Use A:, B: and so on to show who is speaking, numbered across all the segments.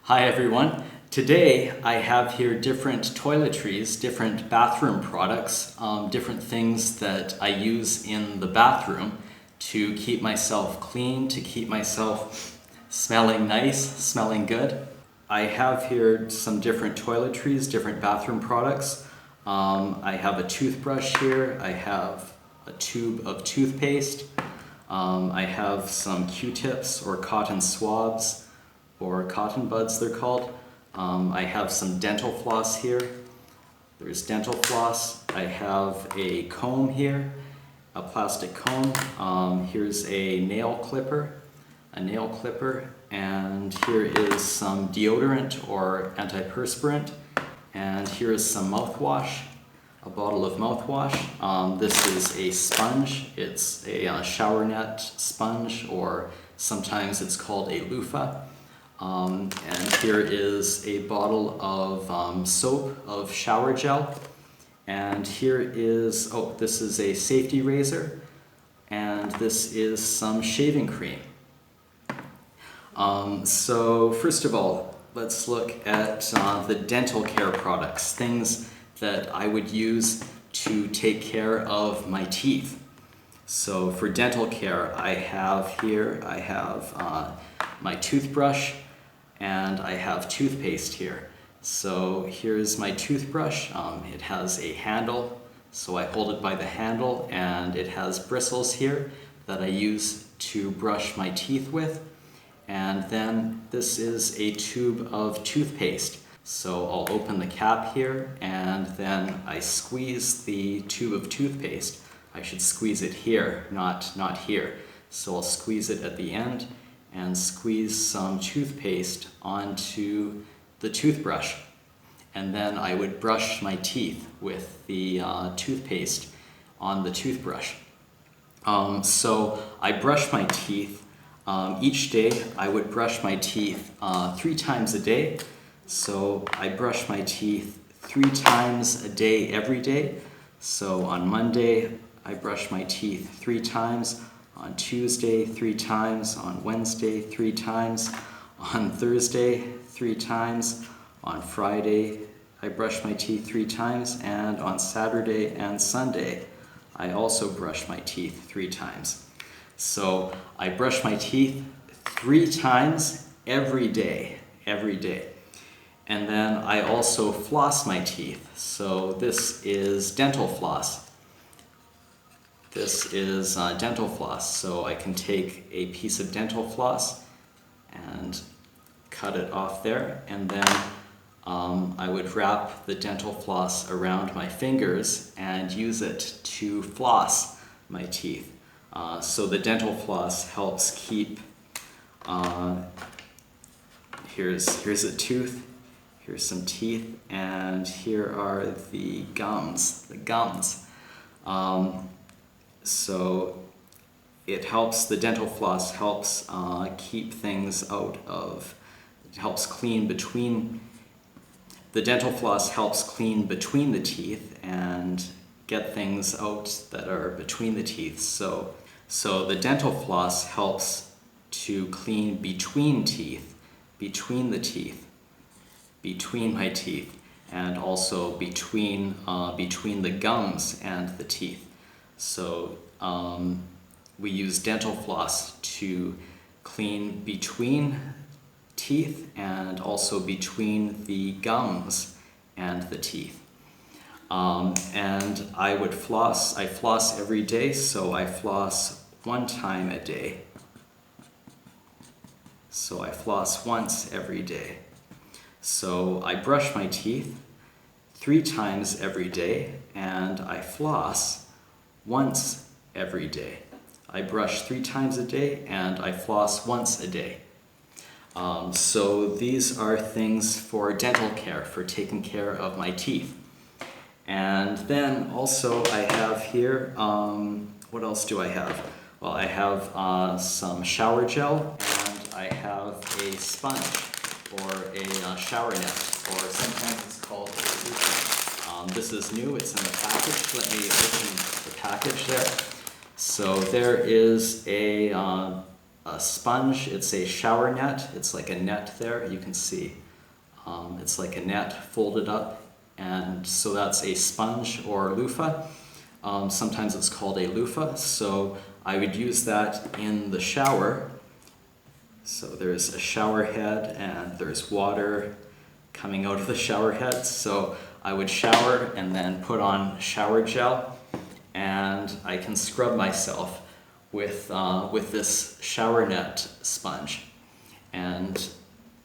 A: Hi everyone. Today I have here different toiletries, different bathroom products, different things that I use in the bathroom to keep myself clean, to keep myself smelling nice, smelling good. I have here some different toiletries, different bathroom products. I have a toothbrush here, I have a tube of toothpaste, I have some Q-tips or cotton swabs, or cotton buds they're called. I have some dental floss here. There's dental floss. I have a comb here, a plastic comb. Here's a nail clipper, and here is some deodorant or antiperspirant, and here is some mouthwash, a bottle of mouthwash. This is a sponge. It's a shower net sponge, or sometimes it's called a loofah. And here is a bottle of soap, of shower gel. And here is, this is a safety razor. And this is some shaving cream. So first of all, let's look at the dental care products, things that I would use to take care of my teeth. So for dental care, I have my toothbrush, and I have toothpaste here. So here's my toothbrush. It has a handle, so I hold it by the handle, and it has bristles here that I use to brush my teeth with. And then this is a tube of toothpaste. So I'll open the cap here, and then I squeeze the tube of toothpaste. I should squeeze it here, not here. So I'll squeeze it at the end and squeeze some toothpaste onto the toothbrush. And then I would brush my teeth with the toothpaste on the toothbrush. So I brush my teeth each day. I would brush my teeth 3 times a day. So I brush my teeth 3 times a day every day. So on Monday, I brush my teeth 3 times. On Tuesday, 3 times. On Wednesday, 3 times. On Thursday, 3 times. On Friday, I brush my teeth 3 times. And on Saturday and Sunday, I also brush my teeth 3 times. So I brush my teeth 3 times every day. And then I also floss my teeth. So this is dental floss. This is dental floss, so I can take a piece of dental floss and cut it off there, and then I would wrap the dental floss around my fingers and use it to floss my teeth. So the dental floss helps keep, here's a tooth, here's some teeth, and here are the gums. So it helps, the dental floss helps keep things out of, it helps clean between, the dental floss helps clean between the teeth and get things out that are between the teeth. So the dental floss helps to clean between teeth, between the teeth, between my teeth, and also between the gums and the teeth. So we use dental floss to clean between teeth and also between the gums and the teeth. And I floss every day, so I floss 1 time a day. So I floss once every day. So I brush my teeth 3 times every day, and I floss once every day. I brush 3 times a day, and I floss once a day. So these are things for dental care, for taking care of my teeth. And then also I have here, what else do I have? Well, I have some shower gel, and I have a sponge, or a shower net, or sometimes it's called a loofah. This is new, it's in the package. Let me open the package there. So there is a a sponge. It's a shower net. It's like a net there, you can see. It's like a net folded up, and so that's a sponge or loofah. Sometimes it's called a loofah, so I would use that in the shower. So there's a shower head and there's water coming out of the shower head. So I would shower and then put on shower gel, and I can scrub myself with this shower net sponge. And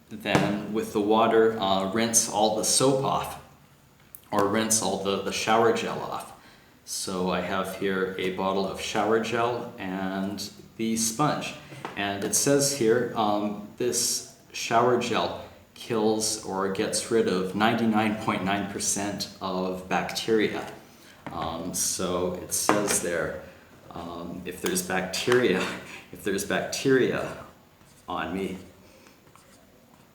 A: then with the water, rinse all the soap off, or rinse all the shower gel off. So I have here a bottle of shower gel and the sponge. And it says here, this shower gel kills or gets rid of 99.9% of bacteria. So it says there, if there's bacteria on me,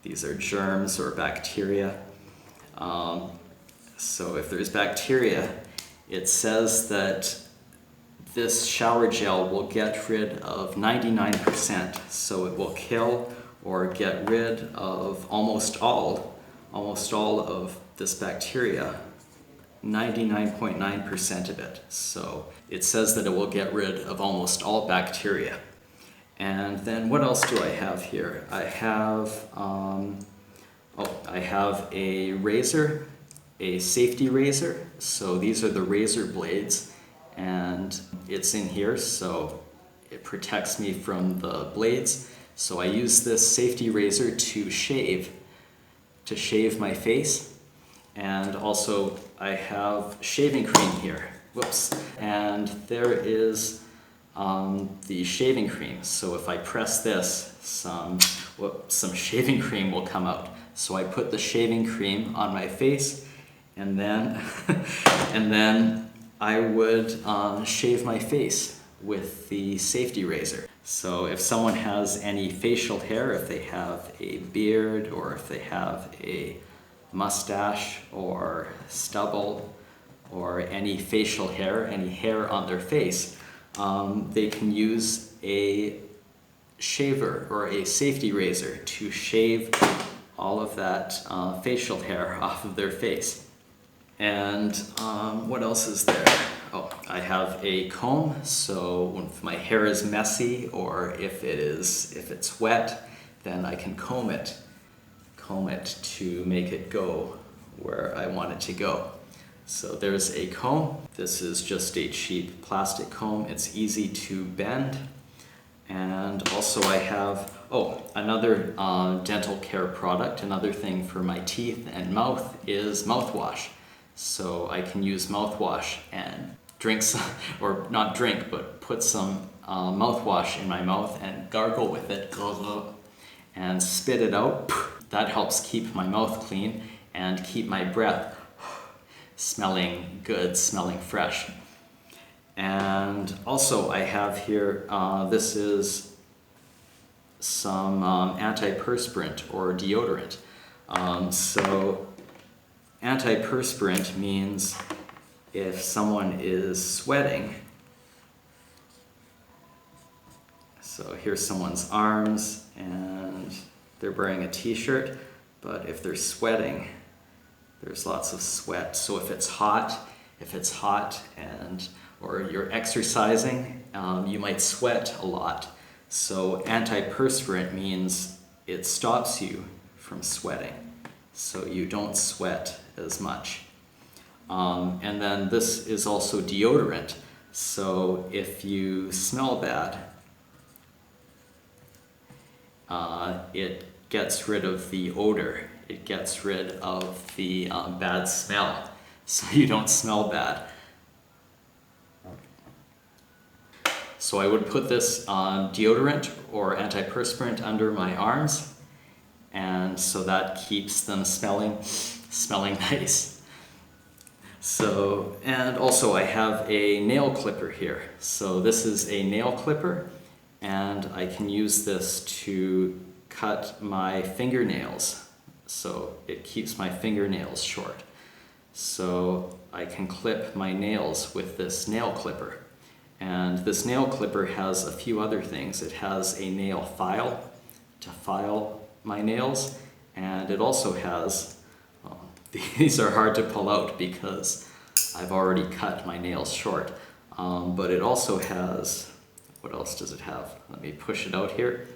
A: these are germs or bacteria. So if there's bacteria, it says that this shower gel will get rid of 99%. So it will kill or get rid of almost all of this bacteria, 99.9% of it. So it says that it will get rid of almost all bacteria. And then what else do I have here? I have a razor, a safety razor. So these are the razor blades, and it's in here, so it protects me from the blades. So I use this safety razor to shave my face. And also I have shaving cream here. Whoops. And there is the shaving cream. So if I press this, some shaving cream will come out. So I put the shaving cream on my face, and then I would shave my face with the safety razor. So if someone has any facial hair, if they have a beard, or if they have a mustache or stubble, or any facial hair, any hair on their face, they can use a shaver or a safety razor to shave all of that facial hair off of their face. And what else is there? Oh, I have a comb, so if my hair is messy or if it's wet, then I can comb it to make it go where I want it to go. So there's a comb. This is just a cheap plastic comb. It's easy to bend. And also I have, another dental care product, another thing for my teeth and mouth is mouthwash. So I can use mouthwash and drink some, or not drink, but put some mouthwash in my mouth and gargle with it, and spit it out. That helps keep my mouth clean and keep my breath smelling good, smelling fresh. And also I have here, this is some antiperspirant or deodorant. So antiperspirant means if someone is sweating, so here's someone's arms and they're wearing a t-shirt, but if they're sweating, there's lots of sweat. So if it's hot or you're exercising, you might sweat a lot. So antiperspirant means it stops you from sweating, so you don't sweat as much. And then this is also deodorant. So if you smell bad, it gets rid of the odor. It gets rid of the bad smell, so you don't smell bad. So I would put this deodorant or antiperspirant under my arms, and so that keeps them smelling nice. So, and also I have a nail clipper here. So this is a nail clipper, and I can use this to cut my fingernails. So it keeps my fingernails short. So I can clip my nails with this nail clipper. And this nail clipper has a few other things. It has a nail file to file my nails, and it also has, these are hard to pull out because I've already cut my nails short, but it also has, what else does it have? Let me push it out here.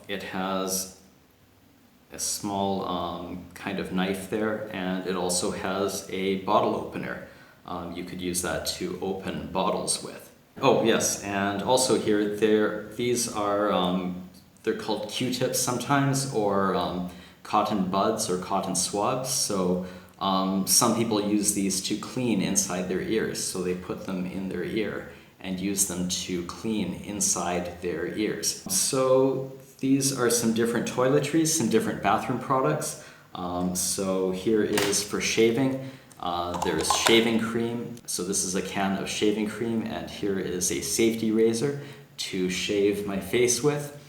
A: It has a small kind of knife there, and it also has a bottle opener. You could use that to open bottles with. Oh yes, and also here, these are, they're called Qtips sometimes, or cotton buds or cotton swabs. So some people use these to clean inside their ears. So they put them in their ear and use them to clean inside their ears. So these are some different toiletries, some different bathroom products. So here is for shaving. There's shaving cream. So this is a can of shaving cream, and here is a safety razor to shave my face with.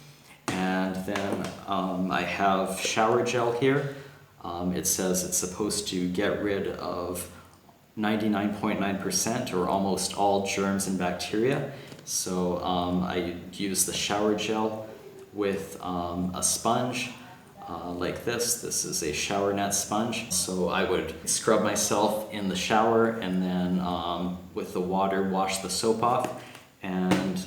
A: And then I have shower gel here. It says it's supposed to get rid of 99.9% or almost all germs and bacteria. So I use the shower gel with a sponge like this. This is a shower net sponge. So I would scrub myself in the shower and then with the water wash the soap off. And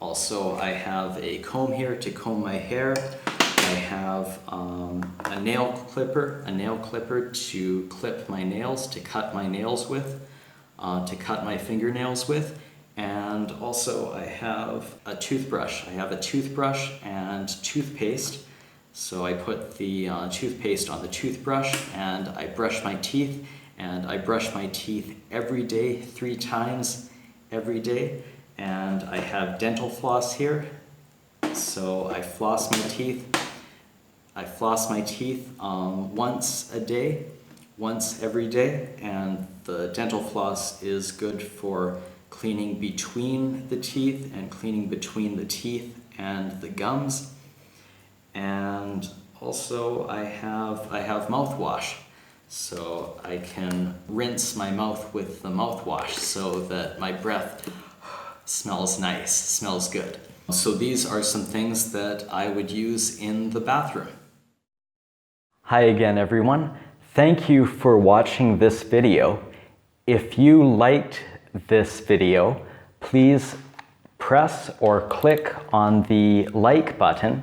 A: also I have a comb here to comb my hair. I have a nail clipper to clip my nails, to cut my nails with, to cut my fingernails with. And also I have a toothbrush. I have a toothbrush and toothpaste. So I put the toothpaste on the toothbrush and I brush my teeth, and I brush my teeth every day, 3 times every day. And I have dental floss here. So I floss my teeth. I floss my teeth once a day, once every day, and the dental floss is good for cleaning between the teeth and cleaning between the teeth and the gums. And also I have mouthwash, so I can rinse my mouth with the mouthwash so that my breath smells nice, smells good. So these are some things that I would use in the bathroom. Hi again, everyone. Thank you for watching this video. If you liked this video, please press or click on the like button,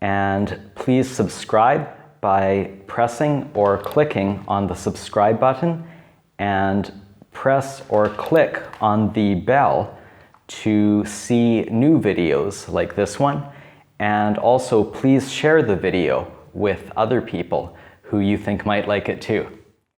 A: and please subscribe by pressing or clicking on the subscribe button, and press or click on the bell to see new videos like this one. And also please share the video with other people who you think might like it too.